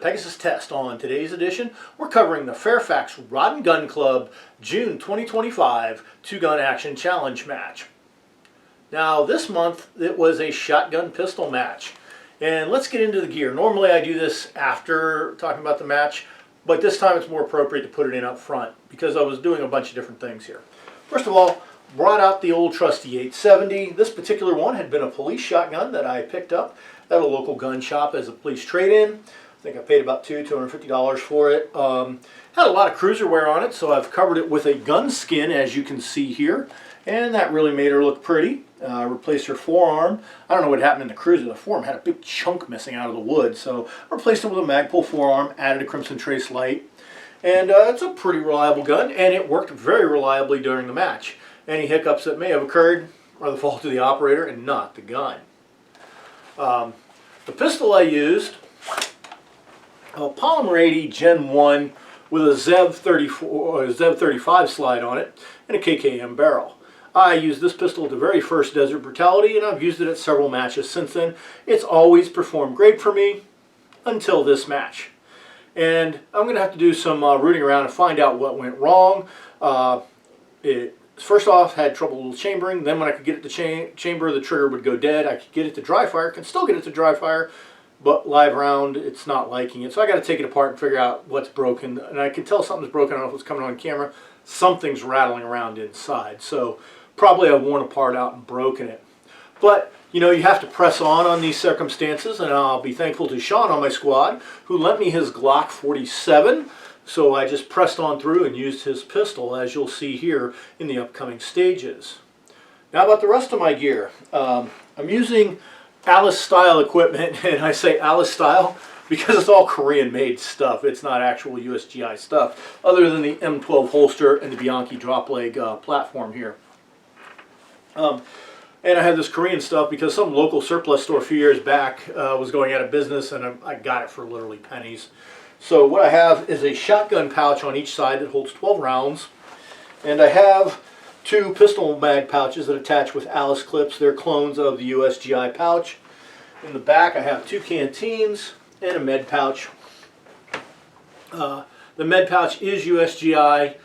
Pegasus Test. On today's edition, we're covering the Fairfax Rod and Gun Club June 2025 two-gun action challenge match. Now this month it was a shotgun pistol match, and let's get into the gear. Normally I do this after talking about the match, but this time it's more appropriate to put it in up front because I was doing a bunch of different things here. First of all, brought out the old trusty 870. This particular one had been a police shotgun that I picked up at a local gun shop as a police trade-in. I think I paid about $250 for it. Had a lot of cruiser wear on it, so I've covered it with a gun skin, as you can see here, and that really made her look pretty. Replaced her forearm. I don't know what happened in the cruiser. The forearm had a big chunk missing out of the wood, so I replaced it with a Magpul forearm, added a Crimson Trace light, and it's a pretty reliable gun, and it worked very reliably during the match. Any hiccups that may have occurred are the fault of the operator and not the gun. The pistol I used, a Polymer 80 Gen 1 with a Zev 35 slide on it and a KKM barrel. I used this pistol at the very first Desert Brutality, and I've used it at several matches since then. It's always performed great for me until this match. And I'm going to have to do some rooting around and find out what went wrong. First off, had trouble chambering. Then when I could get it to chamber, the trigger would go dead. I could get it to dry fire, can still get it to dry fire, but live round, it's not liking it. So I got to take it apart and figure out what's broken. And I can tell something's broken. I don't know if it's coming on camera. Something's rattling around inside. So probably I've worn a part out and broken it. But you know, you have to press on these circumstances, and I'll be thankful to Sean on my squad who lent me his Glock 47. So I just pressed on through and used his pistol, as you'll see here in the upcoming stages. Now about the rest of my gear. I'm using Alice style equipment, and I say Alice style because it's all Korean made stuff. It's not actual USGI stuff, other than the M12 holster and the Bianchi drop leg platform here. And I had this Korean stuff because some local surplus store a few years back was going out of business, and I got it for literally pennies. So what I have is a shotgun pouch on each side that holds 12 rounds. And I have two pistol mag pouches that attach with Alice clips. They're clones of the USGI pouch. In the back I have two canteens and a med pouch. The med pouch is USGI,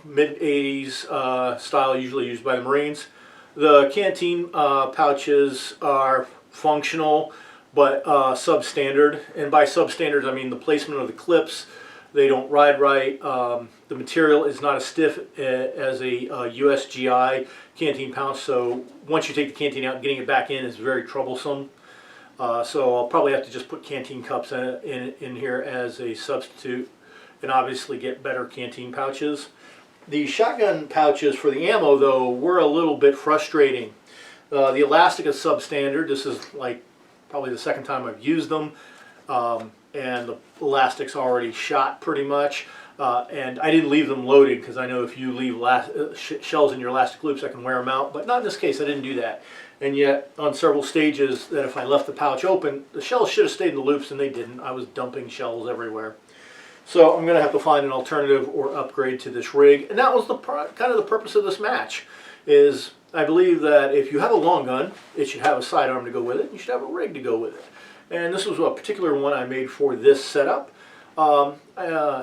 mid-80s style, usually used by the Marines. The canteen pouches are functional, but substandard, and by substandard I mean the placement of the clips. They don't ride right. The material is not as stiff as a USGI canteen pouch, so once you take the canteen out, getting it back in is very troublesome. So I'll probably have to just put canteen cups in here as a substitute, and obviously get better canteen pouches. The shotgun pouches for the ammo, though, were a little bit frustrating. The elastic is substandard. This is like probably the second time I've used them, and the elastic's already shot pretty much, and I didn't leave them loaded because I know if you leave shells in your elastic loops I can wear them out, but not in this case. I didn't do that, and yet on several stages that if I left the pouch open, the shells should have stayed in the loops, and they didn't. I was dumping shells everywhere. So I'm going to have to find an alternative or upgrade to this rig, and that was the kind of the purpose of this match. Is I believe that if you have a long gun, it should have a sidearm to go with it. You should have a rig to go with it. And this was a particular one I made for this setup. I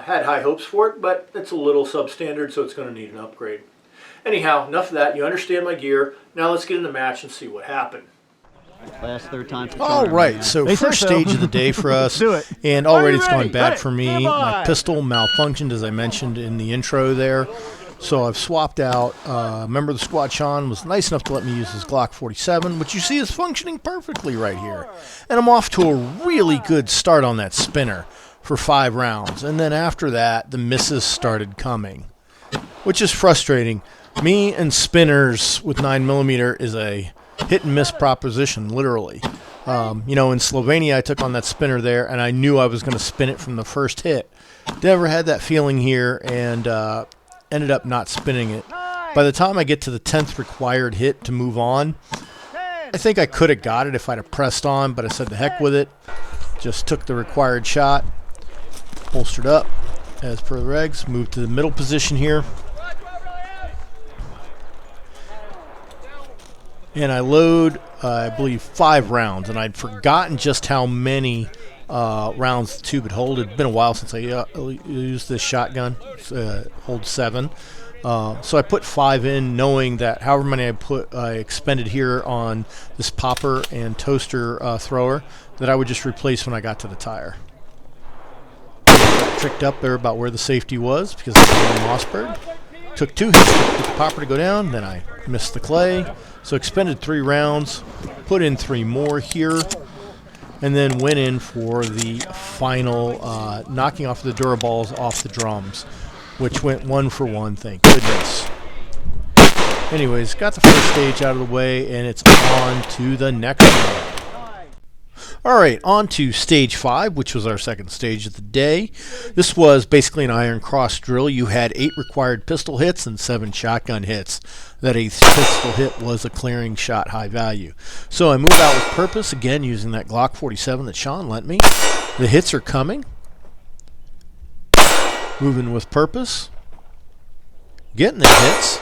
had high hopes for it, but it's a little substandard, so it's going to need an upgrade. Anyhow, enough of that. You understand my gear. Now let's get in the match and see what happened. Last third time. All right, so first stage of the day for us, and already it's gone bad for me. My pistol malfunctioned, as I mentioned in the intro there. So I've swapped out. A member of the squad, Sean, was nice enough to let me use his Glock 47, which you see is functioning perfectly right here. And I'm off to a really good start on that spinner for 5 rounds. And then after that, the misses started coming, which is frustrating. Me and spinners with 9mm is a hit and miss proposition, literally. You know, in Slovenia I took on that spinner there, and I knew I was going to spin it from the first hit. Never had that feeling here, and ended up not spinning it. By the time I get to the 10th required hit to move on, I think I could have got it if I'd have pressed on, but I said the heck with it. Just took the required shot, holstered up as per the regs, moved to the middle position here. And I load, I believe, 5 rounds, and I'd forgotten just how many rounds the tube would hold. It'd been a while since I used this shotgun. Holds 7. So I put 5 in, knowing that however many I expended here on this popper and toaster thrower, that I would just replace when I got to the tire. Got tricked up there about where the safety was because I was on Mossberg. Took 2 hits to get the popper to go down, then I missed the clay. So expended 3 rounds, put in 3 more here, and then went in for the final knocking off the Duraballs off the drums, which went 1 for 1, thank goodness. Anyways, got the first stage out of the way, and it's on to the next one. Alright, on to stage 5, which was our second stage of the day. This was basically an iron cross drill. You had 8 required pistol hits and 7 shotgun hits. That 8th pistol hit was a clearing shot, high value. So I moved out with purpose, again using that Glock 47 that Sean lent me. The hits are coming. Moving with purpose. Getting the hits.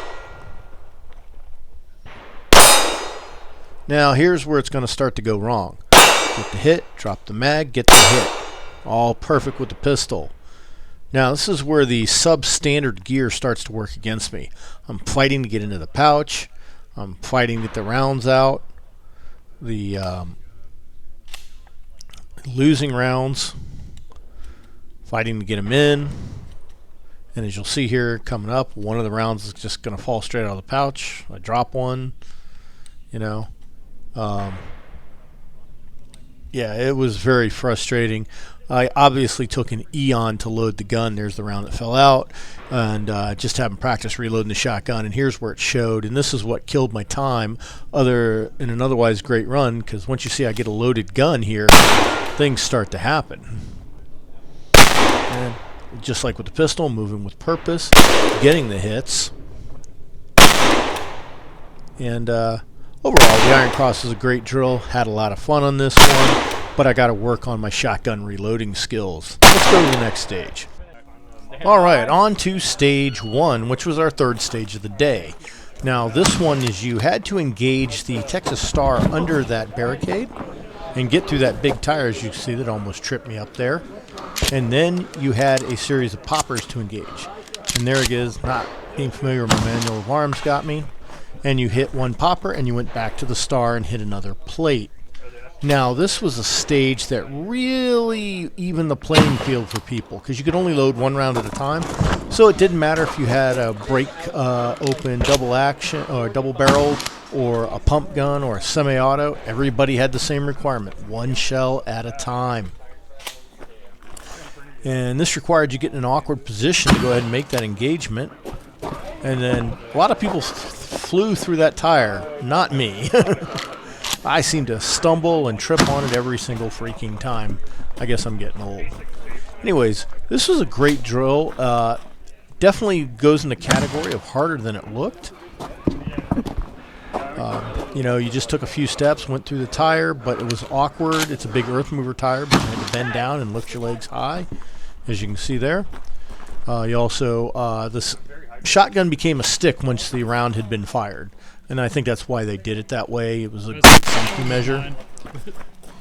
Now here's where it's going to start to go wrong. Get the hit, drop the mag, get the hit. All perfect with the pistol. Now this is where the substandard gear starts to work against me. I'm fighting to get into the pouch. I'm fighting to get the rounds out. The losing rounds. Fighting to get them in. And as you'll see here coming up, one of the rounds is just going to fall straight out of the pouch. I drop one, you know. Yeah, it was very frustrating. I obviously took an eon to load the gun. There's the round that fell out. And just having practice reloading the shotgun. And here's where it showed. And this is what killed my time in an otherwise great run. Because once you see I get a loaded gun here, things start to happen. And just like with the pistol, moving with purpose, getting the hits. And overall, the Iron Cross is a great drill. Had a lot of fun on this one, but I got to work on my shotgun reloading skills. Let's go to the next stage. Alright, on to stage 1, which was our third stage of the day. Now, this one is you had to engage the Texas Star under that barricade and get through that big tire, as you can see, that almost tripped me up there. And then you had a series of poppers to engage. And there it is, not being familiar with my manual of arms got me. And you hit one popper and you went back to the star and hit another plate. Now this was a stage that really evened the playing field for people because you could only load 1 round at a time. So it didn't matter if you had a break open double action or double barrel or a pump gun or a semi-auto. Everybody had the same requirement, 1 shell at a time. And this required you get in an awkward position to go ahead and make that engagement. And then a lot of people flew through that tire, not me. I seem to stumble and trip on it every single freaking time. I guess I'm getting old. Anyways, this was a great drill. Definitely goes in the category of harder than it looked. You know, you just took a few steps, went through the tire, but it was awkward. It's a big earth mover tire, but you had to bend down and lift your legs high, as you can see there. You also, this shotgun became a stick once the round had been fired. And I think that's why they did it that way. It was a great safety measure.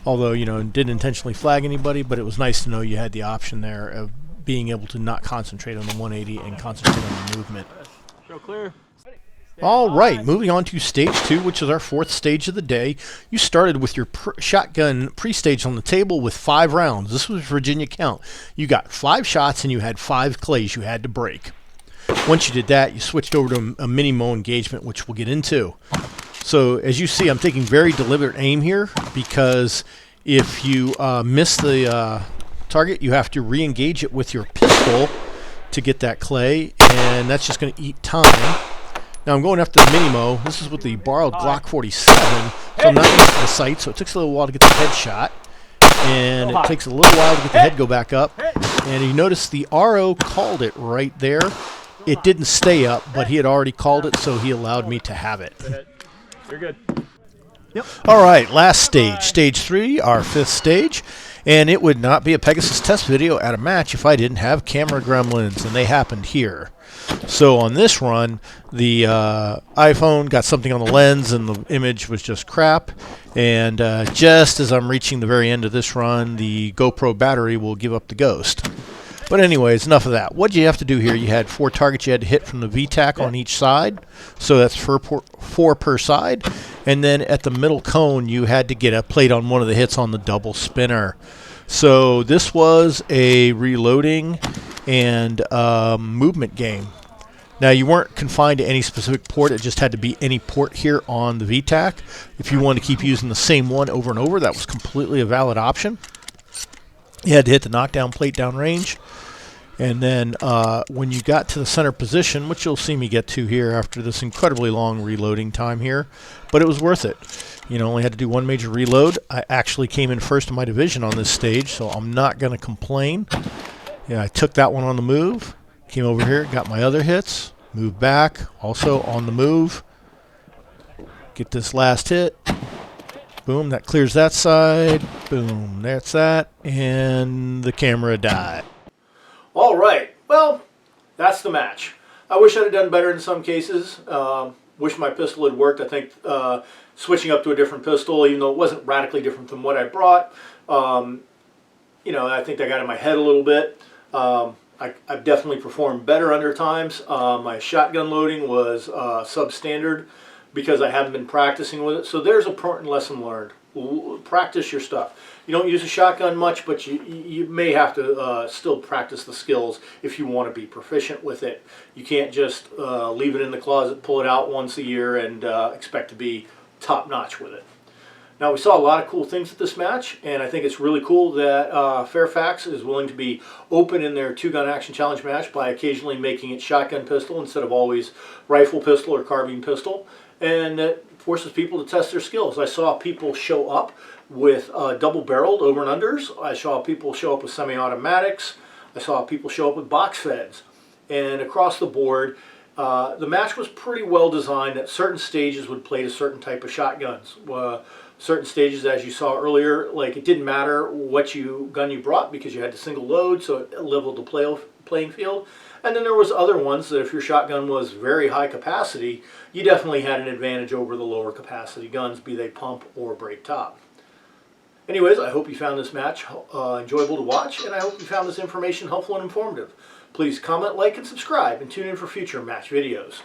Although, you know, it didn't intentionally flag anybody, but it was nice to know you had the option there of being able to not concentrate on the 180 and concentrate on the movement. Show clear. All right, moving on to stage 2, which is our 4th stage of the day. You started with your shotgun pre-stage on the table with 5 rounds. This was Virginia count. You got 5 shots and you had 5 clays you had to break. Once you did that, you switched over to a mini-mo engagement, which we'll get into. So as you see, I'm taking very deliberate aim here because if you miss the target, you have to re-engage it with your pistol to get that clay, and that's just going to eat time. Now I'm going after the mini-mo. This is with the borrowed Glock 47, so I'm not used to the sight, so it takes a little while to get the headshot. And it takes a little while to get the head go back up. And you notice the RO called it right there. It didn't stay up, but he had already called it, so he allowed me to have it. You're good. Yep. All right, last stage. Stage 3, our 5th stage. And it would not be a Pegasus test video at a match if I didn't have camera gremlins, and they happened here. So on this run, the iPhone got something on the lens and the image was just crap. And just as I'm reaching the very end of this run, the GoPro battery will give up the ghost. But anyways, enough of that. What you have to do here, you had 4 targets you had to hit from the VTAC on each side. So that's 4 per side. And then at the middle cone, you had to get a plate on one of the hits on the double spinner. So this was a reloading and movement game. Now, you weren't confined to any specific port. It just had to be any port here on the VTAC. If you wanted to keep using the same one over and over, that was completely a valid option. You had to hit the knockdown plate downrange. And then when you got to the center position, which you'll see me get to here after this incredibly long reloading time here, but it was worth it. You know, only had to do 1 major reload. I actually came in first in my division on this stage, so I'm not going to complain. Yeah, I took that one on the move, came over here, got my other hits, moved back, also on the move. Get this last hit. Boom, that clears that side. Boom, that's that. And the camera died. All right, well, that's the match. I wish I'd have done better in some cases. Wish my pistol had worked. I think switching up to a different pistol, even though it wasn't radically different from what I brought, you know, I think I got in my head a little bit. I've definitely performed better under times. My shotgun loading was substandard because I haven't been practicing with it. So there's an important lesson learned. Practice your stuff. You don't use a shotgun much, but you may have to still practice the skills if you want to be proficient with it. You can't just leave it in the closet, pull it out once a year, and expect to be top-notch with it. Now, we saw a lot of cool things at this match, and I think it's really cool that Fairfax is willing to be open in their 2-gun action challenge match by occasionally making it shotgun pistol instead of always rifle pistol or carbine pistol, and that forces people to test their skills. I saw people show up with double-barreled over and unders. I saw people show up with semi-automatics. I saw people show up with box feds. And across the board, the match was pretty well designed that certain stages would play to certain type of shotguns. Certain stages, as you saw earlier, like it didn't matter what gun you brought because you had to single load, so it leveled the playing field. And then there was other ones that if your shotgun was very high capacity, you definitely had an advantage over the lower capacity guns, be they pump or break top. Anyways, I hope you found this match enjoyable to watch, and I hope you found this information helpful and informative. Please comment, like, and subscribe, and tune in for future match videos.